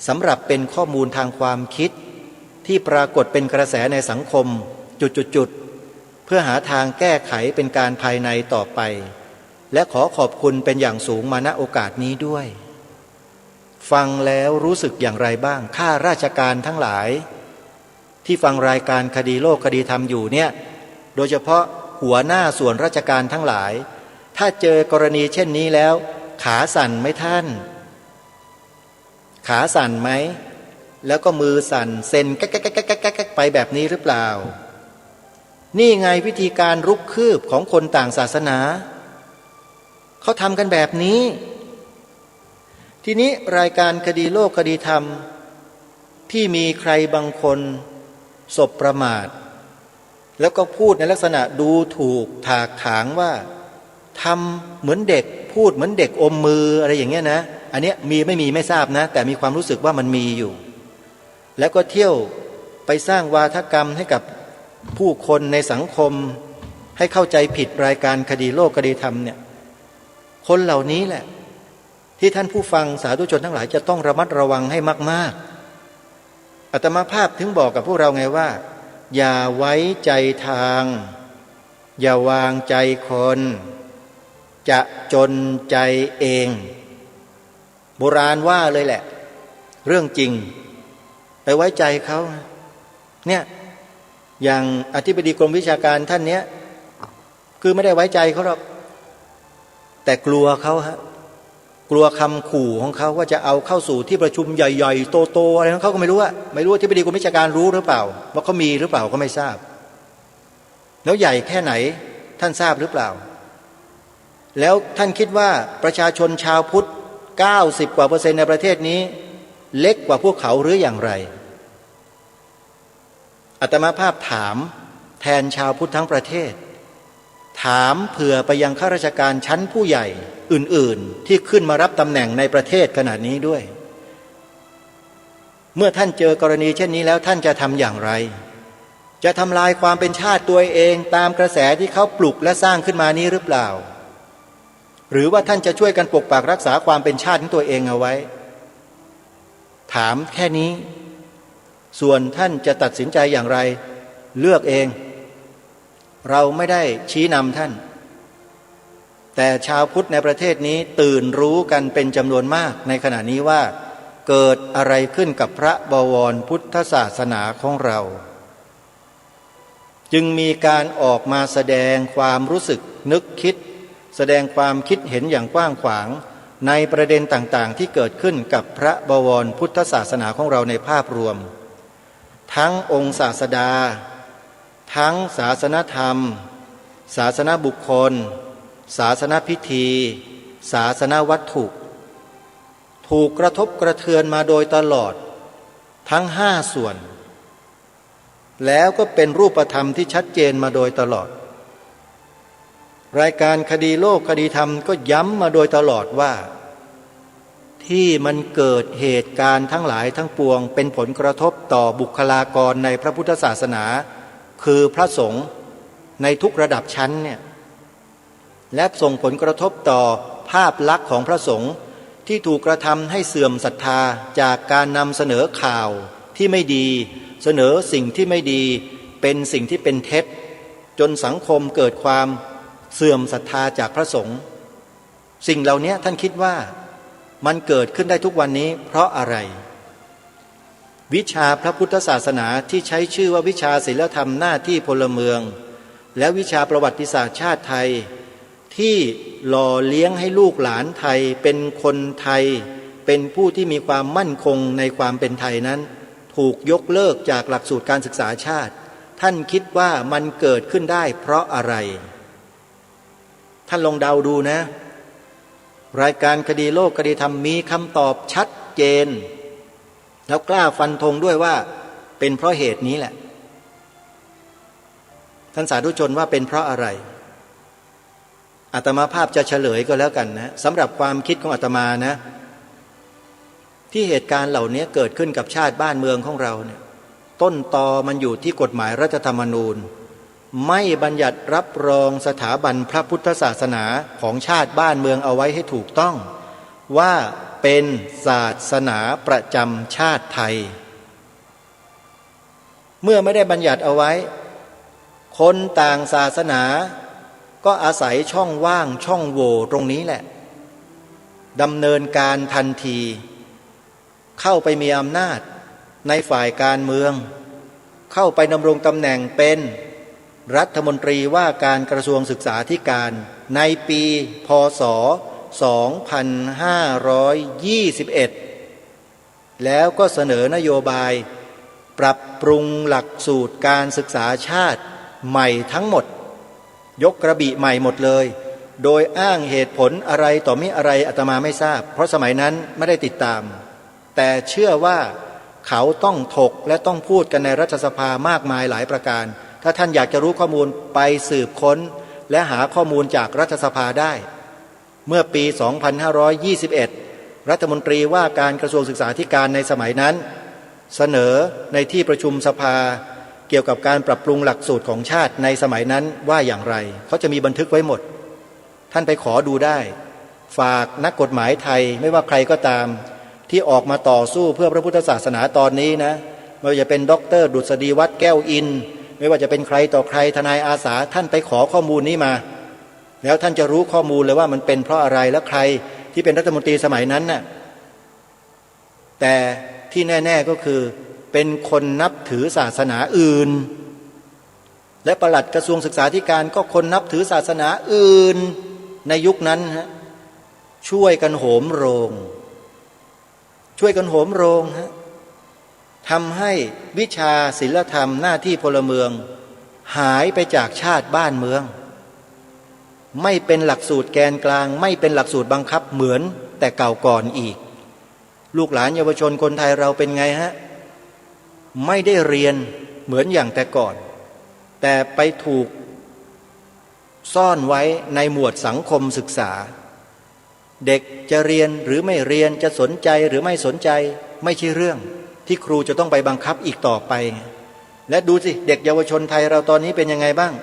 สำหรับเป็นข้อมูลทางความคิดที่ปรากฏเป็นกระแสในสังคมจุดเพื่อหาทางแก้ไขเป็นการภายในต่อไปและขอขอบคุณเป็นอย่างสูงมาณโอกาสนี้ด้วยฟังแล้วรู้สึกอย่างไรบ้างข้าราชการทั้งหลายที่ฟังรายการคดีโลกคดีธรรมอยู่เนี่ยโดยเฉพาะหัวหน้าส่วนราชการทั้งหลายถ้าเจอกรณีเช่นนี้แล้วขาสั่นไหมท่านขาสั่นไหมแล้วก็มือสั่นเซ็นแก๊กไปแบบนี้หรือเปล่านี่ไงวิธีการรุกคืบของคนต่างศาสนาเขาทำกันแบบนี้ทีนี้รายการคดีโลกคดีธรรมที่มีใครบางคนสบประมาทแล้วก็พูดในลักษณะดูถูกถากถางว่าทำเหมือนเด็กพูดเหมือนเด็กอมมืออะไรอย่างเงี้ยนะอันเนี้ยมีไม่มีไม่ทราบนะแต่มีความรู้สึกว่ามันมีอยู่แล้วก็เที่ยวไปสร้างวาทกรรมให้กับผู้คนในสังคมให้เข้าใจผิดรายการคดีโลกคดีธรรมเนี่ยคนเหล่านี้แหละที่ท่านผู้ฟังสาธุชนทั้งหลายจะต้องระมัดระวังให้มากๆอาตมาภาพถึงบอกกับพวกเราไงว่าอย่าไว้ใจทางอย่าวางใจคนจะจนใจเองโบราณว่าเลยแหละเรื่องจริงไปไว้ใจเขาเนี่ยอย่างอธิบดีกรมวิชาการท่านเนี้ยคือไม่ได้ไว้ใจเขาหรอกแต่กลัวเขาฮะกลัวคำขู่ของเขาว่าจะเอาเข้าสู่ที่ประชุมใหญ่ๆโตๆอะไรของเขาก็ไม่รู้ว่าอธิบดีกรมวิชาการรู้หรือเปล่าว่าเขามีหรือเปล่าก็ไม่ทราบแล้วใหญ่แค่ไหนท่านทราบหรือเปล่าแล้วท่านคิดว่าประชาชนชาวพุทธ90%กว่าในประเทศนี้เล็กกว่าพวกเขาหรืออย่างไรอาตมาภาพถามแทนชาวพุทธทั้งประเทศ ถามเผื่อไปยังข้าราชการชั้นผู้ใหญ่อื่นๆที่ขึ้นมารับตำแหน่งในประเทศขณะนี้ด้วยเมื่อท่านเจอกรณีเช่นนี้แล้วท่านจะทำอย่างไรจะทำลายความเป็นชาติตัวเองตามกระแสที่เขาปลุกและสร้างขึ้นมานี้หรือเปล่าหรือว่าท่านจะช่วยกันปกปักรักษาความเป็นชาติของตัวเองเอาไว้ถามแค่นี้ส่วนท่านจะตัดสินใจอย่างไรเลือกเองเราไม่ได้ชี้นำท่านแต่ชาวพุทธในประเทศนี้ตื่นรู้กันเป็นจำนวนมากในขณะนี้ว่าเกิดอะไรขึ้นกับพระบวรพุทธศาสนาของเราจึงมีการออกมาแสดงความรู้สึกนึกคิดแสดงความคิดเห็นอย่างกว้างขวางในประเด็นต่างๆที่เกิดขึ้นกับพระบวรพุทธศาสนาของเราในภาพรวมทั้งองค์ศาสดาทั้งศาสนธรรมศาสนบุคคลศาสนพิธีศาสนวัตถุถูกกระทบกระเทือนมาโดยตลอดทั้ง5ส่วนแล้วก็เป็นรูปธรรมที่ชัดเจนมาโดยตลอดรายการคดีโลกคดีธรรมก็ย้ำมาโดยตลอดว่าที่มันเกิดเหตุการณ์ทั้งหลายทั้งปวงเป็นผลกระทบต่อบุคลากรในพระพุทธศาสนาคือพระสงฆ์ในทุกระดับชั้นเนี่ยและส่งผลกระทบต่อภาพลักษณ์ของพระสงฆ์ที่ถูกกระทำให้เสื่อมศรัทธาจากการนำเสนอข่าวที่ไม่ดีเสนอสิ่งที่ไม่ดีเป็นสิ่งที่เป็นเท็จจนสังคมเกิดความเสื่อมศรัทธาจากพระสงฆ์สิ่งเหล่านี้ท่านคิดว่ามันเกิดขึ้นได้ทุกวันนี้เพราะอะไรวิชาพระพุทธศาสนาที่ใช้ชื่อว่าวิชาศีลธรรมหน้าที่พลเมืองและวิชาประวัติศาสตร์ชาติไทยที่หล่อเลี้ยงให้ลูกหลานไทยเป็นคนไทยเป็นผู้ที่มีความมั่นคงในความเป็นไทยนั้นถูกยกเลิกจากหลักสูตรการศึกษาชาติท่านคิดว่ามันเกิดขึ้นได้เพราะอะไรท่านลองเดาดูนะรายการคดีโลกคดีธรรมมีคำตอบชัดเจนแล้วกล้าฟันธงด้วยว่าเป็นเพราะเหตุนี้แหละท่านสาธุชนว่าเป็นเพราะอะไรอาตมาภาพจะเฉลยก็แล้วกันนะสำหรับความคิดของอาตมานะที่เหตุการณ์เหล่านี้เกิดขึ้นกับชาติบ้านเมืองของเราเนี่ยต้นตอมันอยู่ที่กฎหมายรัฐธรรมนูญไม่บัญญัติรับรองสถาบันพระพุทธศาสนาของชาติบ้านเมืองเอาไว้ให้ถูกต้องว่าเป็นศาสนาประจำชาติไทยเมื่อไม่ได้บัญญัติเอาไว้คนต่างศาสนาก็อาศัยช่องว่างช่องโหว่ตรงนี้แหละดำเนินการทันทีเข้าไปมีอำนาจในฝ่ายการเมืองเข้าไปดำรงตำแหน่งเป็นรัฐมนตรีว่าการกระทรวงศึกษาธิการในปีพ.ศ. 2521แล้วก็เสนอนโยบายปรับปรุงหลักสูตรการศึกษาชาติใหม่ทั้งหมดยกกระบี่ใหม่หมดเลยโดยอ้างเหตุผลอะไรต่อมิอะไรอาตมาไม่ทราบเพราะสมัยนั้นไม่ได้ติดตามแต่เชื่อว่าเขาต้องถกและต้องพูดกันในรัฐสภามากมายหลายประการถ้าท่านอยากจะรู้ข้อมูลไปสืบค้นและหาข้อมูลจากรัฐสภาได้เมื่อปี 2521 รัฐมนตรีว่าการกระทรวงศึกษาธิการในสมัยนั้นเสนอในที่ประชุมสภาเกี่ยวกับการปรับปรุงหลักสูตรของชาติในสมัยนั้นว่าอย่างไรเขาจะมีบันทึกไว้หมดท่านไปขอดูได้ฝากนักกฎหมายไทยไม่ว่าใครก็ตามที่ออกมาต่อสู้เพื่อพระพุทธศาสนาตอนนี้นะไม่ว่าจะเป็นดร.ดุษฎีวัฒน์แก้วอินไม่ว่าจะเป็นใครต่อใครทนายอาสาท่านไปขอข้อมูลนี้มาแล้วท่านจะรู้ข้อมูลเลยว่ามันเป็นเพราะอะไรและใครที่เป็นรัฐมนตรีสมัยนั้นน่ะแต่ที่แน่ๆก็คือเป็นคนนับถือศาสนาอื่นและปลัดกระทรวงศึกษาธิการก็คนนับถือศาสนาอื่นในยุคนั้นฮะช่วยกันโหมโรงฮะทำให้วิชาศีลธรรมหน้าที่พลเมืองหายไปจากชาติบ้านเมืองไม่เป็นหลักสูตรแกนกลางไม่เป็นหลักสูตรบังคับเหมือนแต่เก่าก่อนอีกลูกหลานเยาวชนคนไทยเราเป็นไงฮะไม่ได้เรียนเหมือนอย่างแต่ก่อนแต่ไปถูก ซ่อนไว้ในหมวดสังคมศึกษาเด็กจะเรียนหรือไม่เรียนจะสนใจหรือไม่สนใจไม่ใช่เรื่องที่ครูจะต้องไปบังคับอีกต่อไปและดูสิเด็กเยาวชนไทยเราตอนนี้เป็นยังไงบ้าง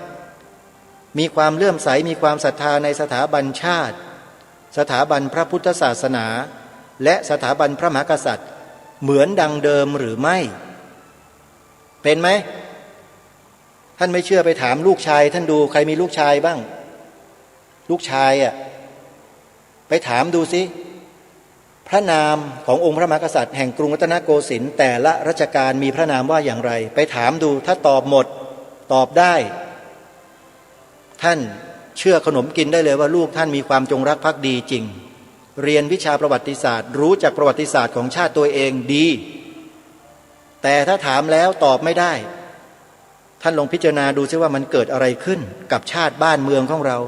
มีความเลื่อมใสมีความศรัทธาในสถาบันชาติสถาบันพระพุทธศาสนาและสถาบันพระมหากษัตริย์เหมือนดังเดิมหรือไม่เป็นไหมท่านไม่เชื่อไปถามลูกชายท่านดูใครมีลูกชายบ้างลูกชายไปถามดูสิพระนามขององค์พระมหากษัตริย์แห่งกรุงรัตนโกสินทร์แต่ละรัชกาลมีพระนามว่าอย่างไรไปถามดูถ้าตอบหมดตอบได้ท่านเชื่อขนมกินได้เลยว่าลูกท่านมีความจงรักภักดีจริงเรียนวิชาประวัติศาสตร์รู้จักประวัติศาสตร์ของชาติตัวเองดีแต่ถ้าถามแล้วตอบไม่ได้ท่านลองพิจารณาดูซิว่ามันเกิดอะไรขึ้นกับชาติบ้านเมืองของเรา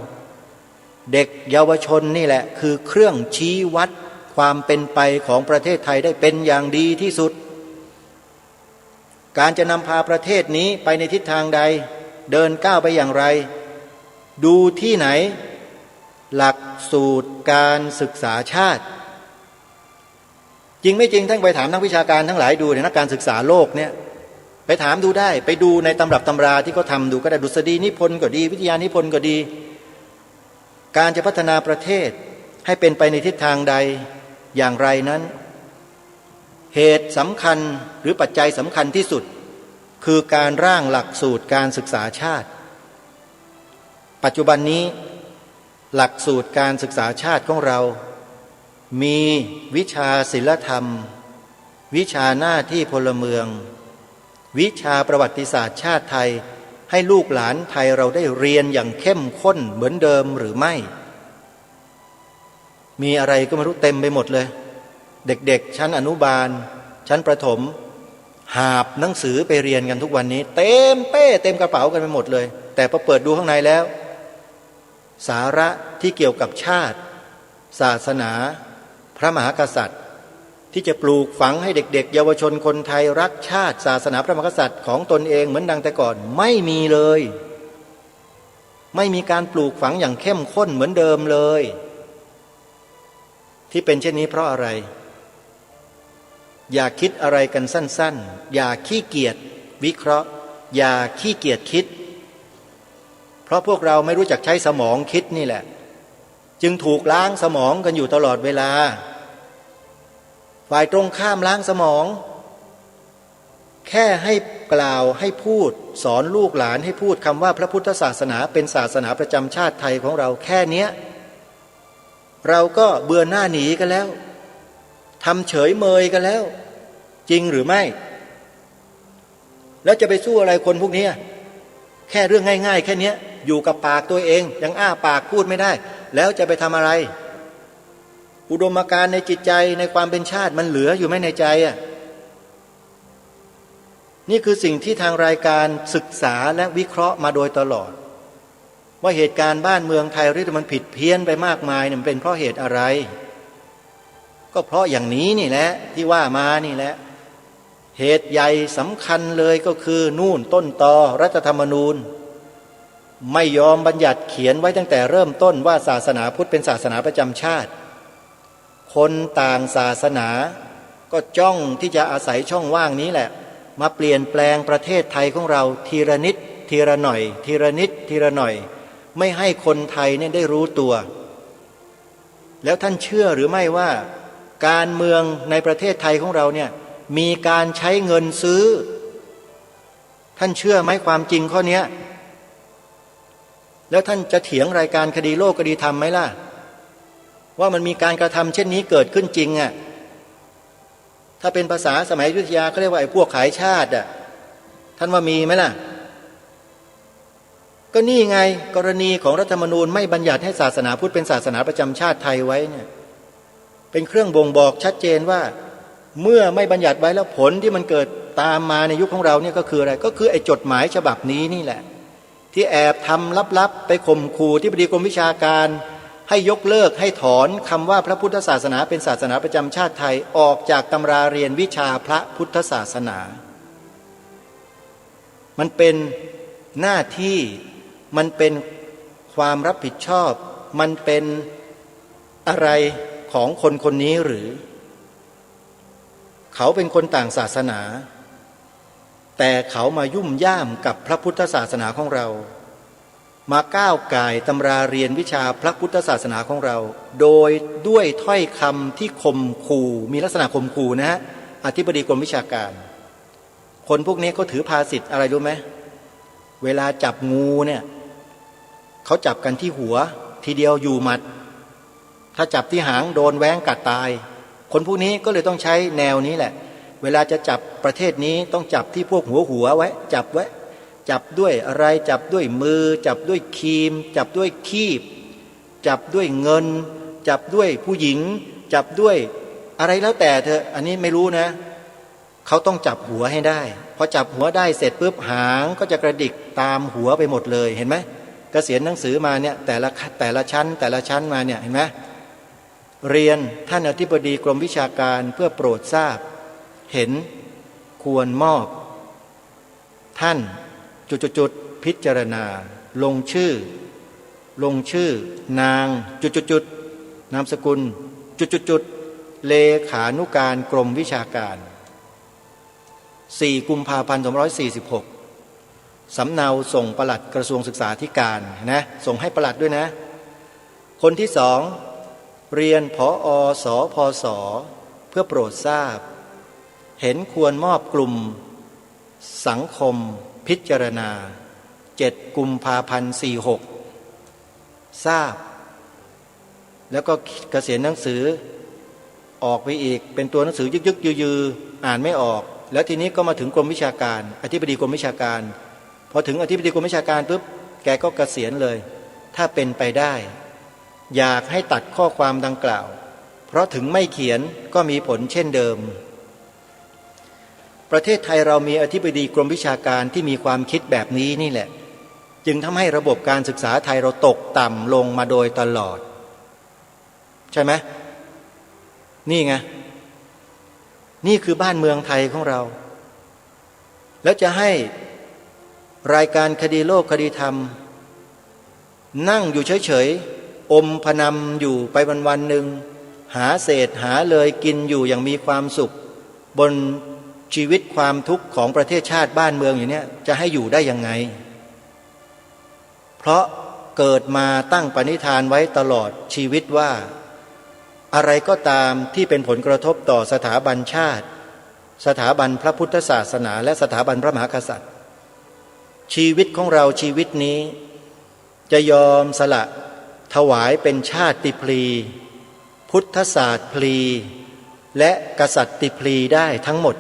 เด็กเยาวชนนี่แหละคือเครื่องชี้วัดความเป็นไปของประเทศไทยได้เป็นอย่างดีที่สุดการจะนำพาประเทศนี้ไปในทิศทางใดเดินก้าวไปอย่างไรดูที่ไหนหลักสูตรการศึกษาชาติจริงไม่จริงท่านไปถามนักวิชาการทั้งหลายดูในนักการศึกษาโลกเนี่ยไปถามดูได้ไปดูในตำรับตำราที่เขาทำดูก็ได้ดุษฎีนิพนธ์ก็ดีวิทยานิพนธ์ก็ดีการจะพัฒนาประเทศให้เป็นไปในทิศทางใดอย่างไรนั้นเหตุสำคัญหรือปัจจัยสำคัญที่สุดคือการร่างหลักสูตรการศึกษาชาติปัจจุบันนี้หลักสูตรการศึกษาชาติของเรามีวิชาศิลธรรมวิชาหน้าที่พลเมืองวิชาประวัติศาสตร์ชาติไทยให้ลูกหลานไทยเราได้เรียนอย่างเข้มข้นเหมือนเดิมหรือไม่มีอะไรก็ไม่รู้เต็มไปหมดเลยเด็กๆชั้นอนุบาลชั้นประถมหาบหนังสือไปเรียนกันทุกวันนี้เต็มเป้เต็มกระเป๋ากันไปหมดเลยแต่พอเปิดดูข้างในแล้วสาระที่เกี่ยวกับชาติศาสนาพระมหากษัตริย์ที่จะปลูกฝังให้เด็กๆเยาวชนคนไทยรักชาติศาสนาพระมหากษัตริย์ของตนเองเหมือนดังแต่ก่อนไม่มีเลยไม่มีการปลูกฝังอย่างเข้มข้นเหมือนเดิมเลยที่เป็นเช่นนี้เพราะอะไรอย่าคิดอะไรกันสั้นๆอย่าขี้เกียจวิเคราะห์อย่าขี้เกียจคิดเพราะพวกเราไม่รู้จักใช้สมองคิดนี่แหละจึงถูกล้างสมองกันอยู่ตลอดเวลาฝ่ายตรงข้ามล้างสมองแค่ให้กล่าวให้พูดสอนลูกหลานให้พูดคำว่าพระพุทธศาสนาเป็นศาสนาประจำชาติไทยของเราแค่เนี้ยเราก็เบื่อหน้าหนีกันแล้วทำเฉยเมยกันแล้วจริงหรือไม่แล้วจะไปสู้อะไรคนพวกนี้แค่เรื่องง่ายๆแค่นี้อยู่กับปากตัวเองยังอ้าปากพูดไม่ได้แล้วจะไปทำอะไรอุดมการณ์ในจิตใจในความเป็นชาติมันเหลืออยู่ไหมในใจนี่คือสิ่งที่ทางรายการศึกษาและวิเคราะห์มาโดยตลอดว่าเหตุการณ์บ้านเมืองไทยที่มันผิดเพี้ยนไปมากมายมันเป็นเพราะเหตุอะไรก็เพราะอย่างนี้นี่แหละที่ว่ามานี่แหละเหตุใหญ่สำคัญเลยก็คือนู่นต้นตอรัฐธรรมนูญไม่ยอมบัญญัติเขียนไว้ตั้งแต่เริ่มต้นว่าศาสนาพุทธเป็นศาสนาประจำชาติคนต่างศาสนาก็จ้องที่จะอาศัยช่องว่างนี้แหละมาเปลี่ยนแปลงประเทศไทยของเราทีละนิดทีละหน่อยทีละนิดทีละหน่อยไม่ให้คนไทยเนี่ยได้รู้ตัวแล้วท่านเชื่อหรือไม่ว่าการเมืองในประเทศไทยของเราเนี่ยมีการใช้เงินซื้อท่านเชื่อไหมความจริงข้อนี้แล้วท่านจะเถียงรายการคดีโลกคดีธรรมไหมล่ะว่ามันมีการกระทำเช่นนี้เกิดขึ้นจริงถ้าเป็นภาษาสมัยอยุธยาเขาเรียกว่าไอ้พวกขายชาติท่านว่ามีไหมล่ะก็นี่ไงกรณีของรัฐธรรมนูญไม่บัญญัติให้ศาสนาพุทธเป็นศาสนาประจำชาติไทยไว้เนี่ยเป็นเครื่องบ่งบอกชัดเจนว่าเมื่อไม่บัญญัติไว้แล้วผลที่มันเกิดตามมาในยุคของเราเนี่ยก็คืออะไรก็คือไอ้จดหมายฉบับนี้นี่แหละที่แอบทำลับๆไปข่มขู่ที่ปรึกษากรมวิชาการให้ยกเลิกให้ถอนคำว่าพระพุทธศาสนาเป็นศาสนาประจำชาติไทยออกจากตำราเรียนวิชาพระพุทธศาสนามันเป็นหน้าที่มันเป็น ความรับผิดชอบมันเป็นอะไรของคนคนนี้หรือเขาเป็นคนต่างศาสนาแต่เขามายุ่มย่ามกับพระพุทธศาสนาของเรามาก้าวก่ายตำราเรียนวิชาพระพุทธศาสนาของเราโดยด้วยถ้อยคำที่ข่มขู่มีลักษณะข่มขู่นะฮะอธิบดีกรมวิชาการคนพวกนี้เขาถือภาษิตอะไรรู้ไหมเวลาจับงูเนี่ยเขาจับกันที่หัวทีเดียวอยู่หมัดถ้าจับที่หางโดนแว้งกัดตายคนพวกนี้ก็เลยต้องใช้แนวนี้แหละเวลาจะจับประเทศนี้ต้องจับที่พวกหัวไว้จับไว้จับด้วยอะไรจับด้วยมือจับด้วยครีมจับด้วยคีบจับด้วยเงินจับด้วยผู้หญิงจับด้วยอะไรแล้วแต่เธออันนี้ไม่รู้นะเขาต้องจับหัวให้ได้พอจับหัวได้เสร็จปุ๊บหางก็จะกระดิกตามหัวไปหมดเลยเห็นไหมเกษียณหนังสือมาเนี่ยแต่ละชั้นมาเนี่ยเห็นไหมเรียนท่านอธิบดีกรมวิชาการเพื่อโปรดทราบเห็นควรมอบท่านจุดพิจารณาลงชื่อนางจุดนามสกุลจุดเลขานุการกรมวิชาการ4 กุมภาพันธ์ 2546สำเนาส่งปลัดกระทรวงศึกษาธิการนะส่งให้ปลัดด้วยนะคนที่สองเรียนผอ.สพส.เพื่อโปรดทราบเห็นควรมอบกลุ่มสังคมพิจารณา7 กุมภาพันธ์ 46ทราบแล้วก็เกษียณหนังสือออกไปอีกเป็นตัวหนังสือยึกยืออ่านไม่ออกแล้วทีนี้ก็มาถึงกรมวิชาการอธิบดีกรมวิชาการพอถึงอธิบดีกรมวิชาการปุ๊บแกก็เกษียณเลยถ้าเป็นไปได้อยากให้ตัดข้อความดังกล่าวเพราะถึงไม่เขียนก็มีผลเช่นเดิมประเทศไทยเรามีอธิบดีกรมวิชาการที่มีความคิดแบบนี้นี่แหละจึงทำให้ระบบการศึกษาไทยเราตกต่ำลงมาโดยตลอดใช่ไหมนี่ไงนี่คือบ้านเมืองไทยของเราแล้วจะให้รายการคดีโลกคดีธรรมนั่งอยู่เฉยๆอมพนำอยู่ไปวันๆหนึ่งหาเศษหาเลยกินอยู่อย่างมีความสุขบนชีวิตความทุกข์ของประเทศชาติบ้านเมืองอย่างนี้จะให้อยู่ได้ยังไงเพราะเกิดมาตั้งปณิธานไว้ตลอดชีวิตว่าอะไรก็ตามที่เป็นผลกระทบต่อสถาบันชาติสถาบันพระพุทธศาสนาและสถาบันพระมหากษัตริย์ชีวิตของเราชีวิตนี้จะยอมสละถวายเป็นชาติพลีพุทธศาสตร์พลีและกษัตริย์พลีได้ทั้งหมด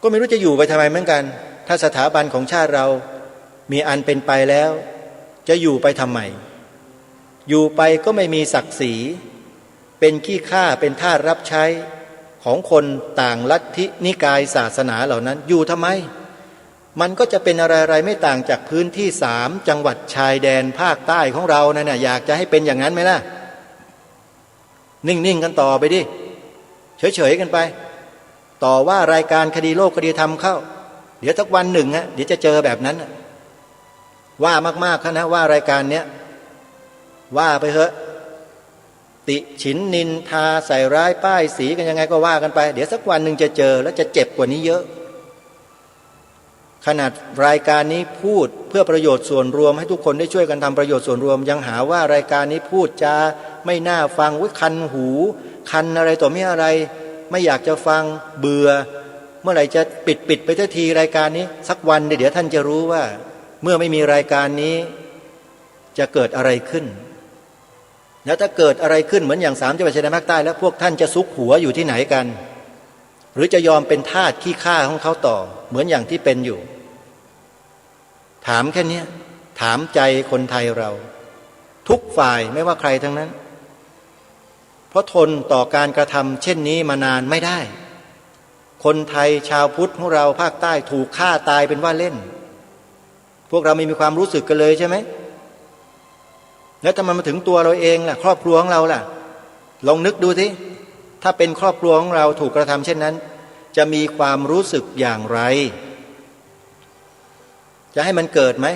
ก็ไม่รู้จะอยู่ไปทำไมเหมือนกันถ้าสถาบันของชาติเรามีอันเป็นไปแล้วจะอยู่ไปทำไมอยู่ไปก็ไม่มีศักดิ์ศรีเป็นขี้ข้าเป็นทาสรับใช้ของคนต่างลัทธินิกายศาสนาเหล่านั้นอยู่ทำไมมันก็จะเป็นอะไรๆไม่ต่างจากพื้นที่3 จังหวัดชายแดนภาคใต้ของเรานั่นน่ะอยากจะให้เป็นอย่างนั้นไหมล่ะนิ่งๆกันต่อไปดิเฉยๆกันไปต่อว่ารายการคดีโลกคดีธรรมเข้าเดี๋ยวสักวันหนึ่งเดี๋ยวจะเจอแบบนั้นว่ามากๆนะว่ารายการเนี้ยว่าไปเถอะติฉินนินทาใส่ร้ายป้ายสีกันยังไงก็ว่ากันไปเดี๋ยวสักวันหนึ่งจะเจอแล้วจะเจ็บกว่านี้เยอะขนาดรายการนี้พูดเพื่อประโยชน์ส่วนรวมให้ทุกคนได้ช่วยกันทำประโยชน์ส่วนรวมยังหาว่ารายการนี้พูดจาไม่น่าฟังคันหูคันอะไรต่อไม่อะไรไม่อยากจะฟังเบื่อเมื่อไหร่จะปิดไปทันทีรายการนี้สักวันเดี๋ยวท่านจะรู้ว่าเมื่อไม่มีรายการนี้จะเกิดอะไรขึ้นแล้วถ้าเกิดอะไรขึ้นเหมือนอย่าง3 จังหวัดชายแดนภาคใต้แล้วพวกท่านจะซุกหัวอยู่ที่ไหนกันหรือจะยอมเป็นทาสขี้ข้าของเขาต่อเหมือนอย่างที่เป็นอยู่ถามแค่นี้ถามใจคนไทยเราทุกฝ่ายไม่ว่าใครทั้งนั้นเพราะทนต่อการกระทำเช่นนี้มานานไม่ได้คนไทยชาวพุทธของเราภาคใต้ถูกฆ่าตายเป็นว่าเล่นพวกเราไม่มีความรู้สึกกันเลยใช่ไหมแล้วทำไมมาถึงตัวเราเองล่ะครอบครัวของเราล่ะลองนึกดูสิถ้าเป็นครอบครัวของเราถูกกระทำเช่นนั้นจะมีความรู้สึกอย่างไรจะให้มันเกิดไหม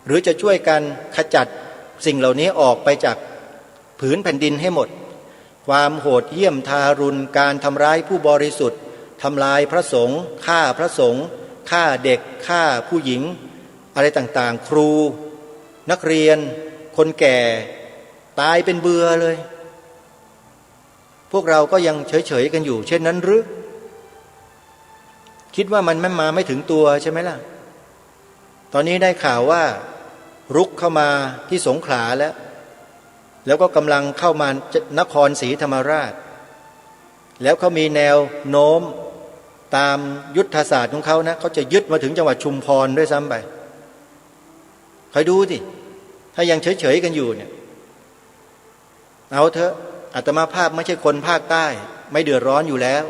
หรือจะช่วยกันขจัดสิ่งเหล่านี้ออกไปจากผืนแผ่นดินให้หมดความโหดเหี้ยมทารุณการทำร้ายผู้บริสุทธิ์ทำลายพระสงฆ์ฆ่าพระสงฆ์ฆ่าเด็กฆ่าผู้หญิงอะไรต่างๆครูนักเรียนคนแก่ตายเป็นเบื่อเลยพวกเราก็ยังเฉยๆกันอยู่เช่นนั้นหรือคิดว่ามันไม่ถึงตัวใช่ไหมล่ะตอนนี้ได้ข่าวว่ารุกเข้ามาที่สงขลาแล้วก็กำลังเข้ามานครศรีธรรมราชแล้วเขามีแนวโน้มตามยุทธศาสตร์ของเขานะเขาจะยึดมาถึงจังหวัดชุมพรด้วยซ้ำไปคอยดูสิถ้ายังเฉยๆกันอยู่เนี่ยเอาเถอะอาตมาภาพไม่ใช่คนภาคใต้ไม่เดือดร้อนอยู่แล้ว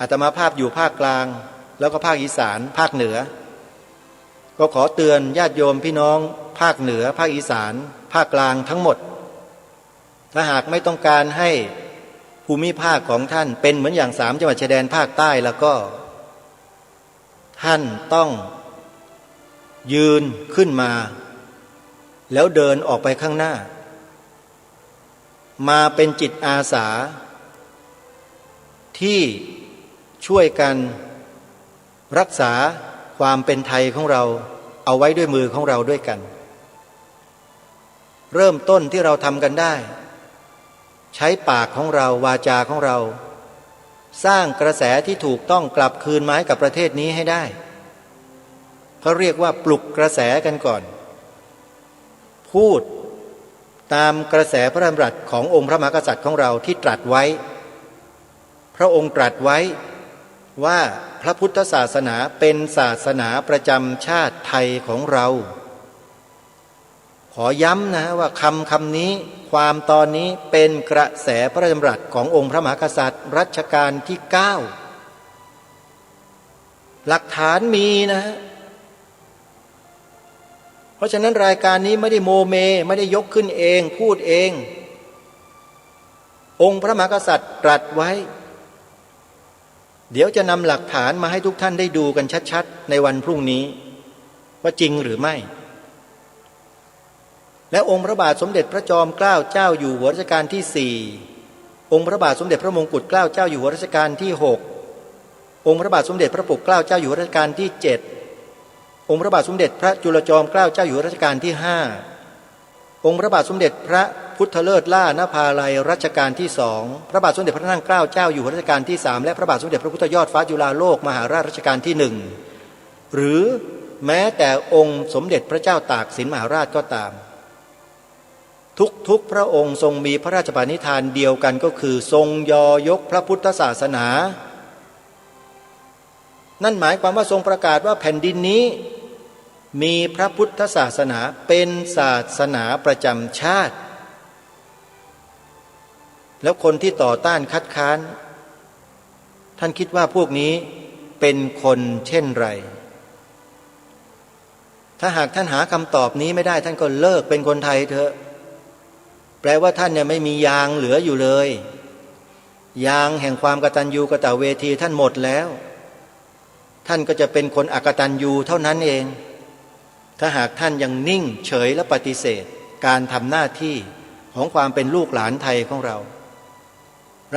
อาตมาภาพอยู่ภาคกลางแล้วก็ภาคอีสานภาคเหนือก็ขอเตือนญาติโยมพี่น้องภาคเหนือภาคอีสานภาคกลางทั้งหมดถ้าหากไม่ต้องการให้ภูมิภาคของท่านเป็นเหมือนอย่าง3จังหวัดชายแดนภาคใต้แล้วก็ท่านต้องยืนขึ้นมาแล้วเดินออกไปข้างหน้ามาเป็นจิตอาสาที่ช่วยกันรักษาความเป็นไทยของเราเอาไว้ด้วยมือของเราด้วยกันเริ่มต้นที่เราทำกันได้ใช้ปากของเราวาจาของเราสร้างกระแสที่ถูกต้องกลับคืนมาให้กับประเทศนี้ให้ได้เขาเรียกว่าปลุกกระแสกันก่อนพูดตามกระแสพระดำรัสขององค์พระมหากษัตริย์ของเราที่ตรัสไว้พระองค์ตรัสไว้ว่าพระพุทธศาสนาเป็นศาสนาประจำชาติไทยของเราขอย้ำนะว่าคำนี้ความตอนนี้เป็นกระแสพระดำรัสขององค์พระมหากษัตริย์รัชกาลที่9หลักฐานมีนะเพราะฉะนั้นรายการนี้ไม่ได้โมเมไม่ได้ยกขึ้นเองพูดเององค์พระมหากษัตริย์ตรัสไว้เดี๋ยวจะนำหลักฐานมาให้ทุกท่านได้ดูกันชัดๆในวันพรุ่งนี้ว่าจริงหรือไม่และองค์พระบาทสมเด็จพระจอมเกล้าเจ้าอยู่หัวรัชกาลที่4องค์พระบาทสมเด็จพระมงกุฎเกล้าเจ้าอยู่หัวรัชกาลที่6องค์พระบาทสมเด็จพระปกเกล้าเจ้าอยู่หัวรัชกาลที่7องค์พระบาทสมเด็จพระจุลจอมเกล้าเจ้าอยู่หัวรัชกาลที่5องค์พระบาทสมเด็จพระพุทธเลิศล่านภาลัยรัชกาลที่2พระบาทสมเด็จพระนั่งเกล้าเจ้าอยู่หัวรัชกาลที่3และพระบาทสมเด็จพระพุทธยอดฟ้าจุฬาโลกมหาราชรัชกาลที่1หรือแม้แต่องค์สมเด็จพระเจ้าตากสินมหาราชก็ตามทุกพระองค์ทรงมีพระราชปณิธานเดียวกันก็คือทรงยอยกพระพุทธศาสนานั่นหมายความว่าทรงประกาศว่าแผ่นดินนี้มีพระพุทธศาสนาเป็นศาสนาประจำชาติแล้วคนที่ต่อต้านคัดค้านท่านคิดว่าพวกนี้เป็นคนเช่นไรถ้าหากท่านหาคำตอบนี้ไม่ได้ท่านก็เลิกเป็นคนไทยเถอะแปลว่าท่านเนี่ยไม่มียางเหลืออยู่เลยยางแห่งความกตัญญูกตเวทีท่านหมดแล้วท่านก็จะเป็นคนอกตัญญูเท่านั้นเองถ้าหากท่านยังนิ่งเฉยและปฏิเสธการทำหน้าที่ของความเป็นลูกหลานไทยของเรา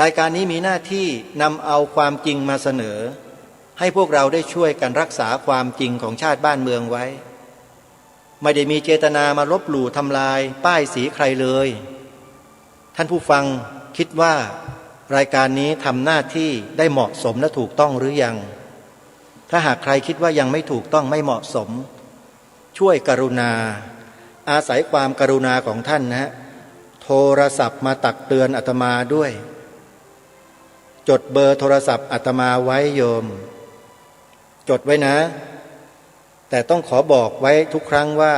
รายการนี้มีหน้าที่นำเอาความจริงมาเสนอให้พวกเราได้ช่วยกันรักษาความจริงของชาติบ้านเมืองไว้ไม่ได้มีเจตนามาลบหลู่ทำลายป้ายสีใครเลยท่านผู้ฟังคิดว่ารายการนี้ทำหน้าที่ได้เหมาะสมและถูกต้องหรือยังถ้าหากใครคิดว่ายังไม่ถูกต้องไม่เหมาะสมช่วยกรุณาอาศัยความกรุณาของท่านนะโทรศัพท์มาตักเตือนอาตมาด้วยจดเบอร์โทรศัพท์อาตมาไว้โยมจดไว้นะแต่ต้องขอบอกไว้ทุกครั้งว่า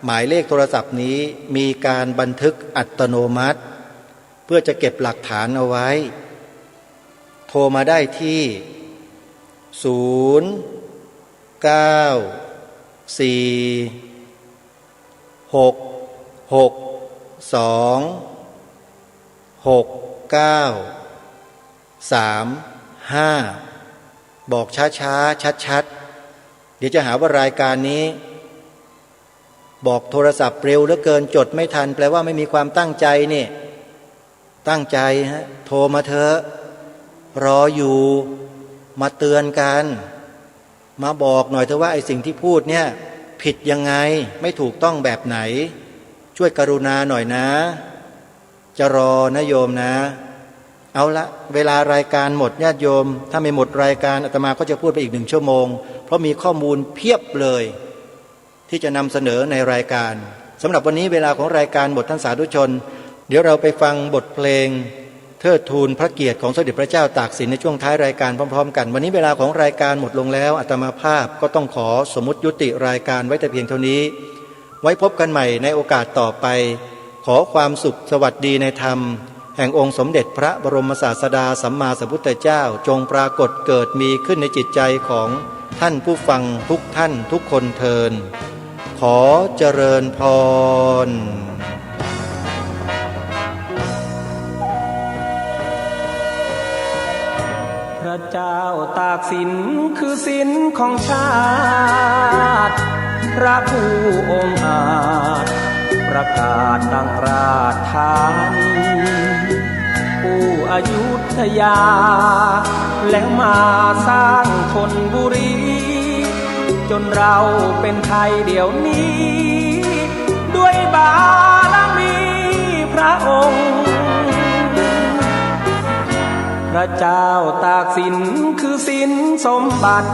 หมายเลขโทรศัพท์นี้มีการบันทึกอัตโนมัติเพื่อจะเก็บหลักฐานเอาไว้โทรมาได้ที่บอกช้าๆชัดๆเดี๋ยวจะหาว่ารายการนี้ บอกโทรศัพท์เร็วเหลือเกินจดไม่ทันแปลว่าไม่มีความตั้งใจนี่ตั้งใจฮะโทรมาเถอะรออยู่มาเตือนกันมาบอกหน่อยเถอะว่าไอ้สิ่งที่พูดเนี่ยผิดยังไงไม่ถูกต้องแบบไหนช่วยกรุณาหน่อยนะจะรอนะโยมนะเอาละเวลารายการหมดญาติโยมถ้าไม่หมดรายการอาตมาก็จะพูดไปอีก1 ชั่วโมงเพราะมีข้อมูลเพียบเลยที่จะนำเสนอในรายการสำหรับวันนี้เวลาของรายการหมดท่านสาธุชนเดี๋ยวเราไปฟังบทเพลงเทิดทูนพระเกียรติของสมเด็จพระเจ้าตากสินในช่วงท้ายรายการพร้อมๆกันวันนี้เวลาของรายการหมดลงแล้วอาตมาภาพก็ต้องขอสมมุติยุติรายการไว้แต่เพียงเท่านี้ไว้พบกันใหม่ในโอกาสต่อไปขอความสุขสวัสดีในธรรมแห่งองค์สมเด็จพระบรมศาสดาสัมมาสัมพุทธเจ้าจงปรากฏเกิดมีขึ้นในจิตใจของท่านผู้ฟังทุกท่านทุกคนเทินขอเจริญพรพระเจ้าตากสินคือศิลของชาติพระผู้องค์อาจประกาศตั้งราชธานีผู้อยุธยาแล้วมาสร้างธนบุรีจนเราเป็นไทยเดี๋ยวนี้ด้วยบารมีพระองค์พระเจ้าตากสินคือสินสมบัติ